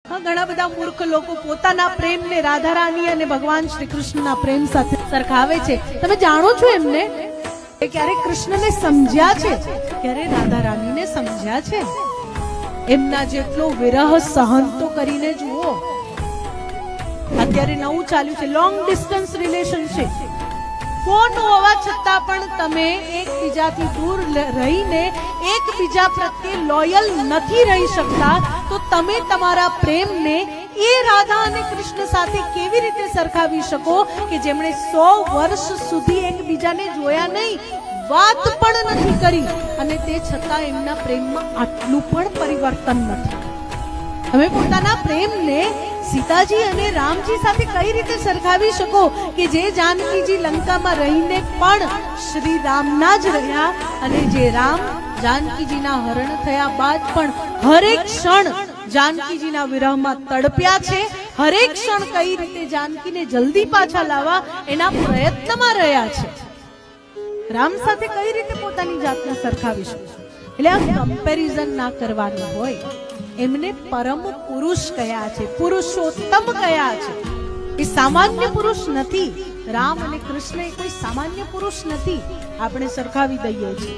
ઘણા બધા મૂર્ખ લોકો પોતાના પ્રેમને રાધા રાણી અને ભગવાન શ્રી કૃષ્ણના પ્રેમ સાથે સરખાવે છે. તમે જાણો છો એમને ક્યારે કૃષ્ણને સમજ્યા છે, ક્યારે રાધા રાણીને સમજ્યા છે? એમના જેટલો વિરહ સહન તો કરીને જુઓ. અત્યારે નવું ચાલ્યું છે લોંગ ડિસ્ટન્સ રિલેશનશિપ. ફોન હોવા છતાં પણ તમે એકબીજાથી દૂર રહીને એકબીજા પ્રત્યે લોયલ નથી રહી શકતા, તો તમે તમારા પ્રેમને એ રાધા અને કૃષ્ણ સાથે કેવી રીતે સરખાવી શકો કે જેમણે 100 વર્ષ સુધી એકબીજાને જોયા નહીં, વાત પણ નથી કરી, અને તે છતાં એમના પ્રેમમાં આટલું પણ પરિવર્તન નથી. તમે પોતાના પ્રેમને સીતાજી અને રામજી સાથે કઈ રીતે સરખાવી શકો કે જે જાનકીજી લંકામાં રહીને પણ શ્રી રામના જ રહ્યા, અને જે રામ જાનકીજીના હરણ થયા બાદ પણ હરેક ક્ષણ જાનકીજીના વિરહમાં તડપ્યા છે, હરેક ક્ષણ કઈ રીતે જાનકીને જલ્દી પાછા લાવવા એના પ્રયત્નમાં રહ્યા છે. રામ સાથે કઈ રીતે પોતાની જાતને સરખાવી શકો? એટલે આ કમ્પેરિઝન ના કરવાનું હોય. એમને પરમ પુરુષ કયા છે, પુરુષોત્તમ કયા છે. એ સામાન્ય પુરુષ નથી. રામ અને કૃષ્ણ એ કોઈ સામાન્ય પુરુષ નથી. આપણે સરખાવી દઈએ છીએ.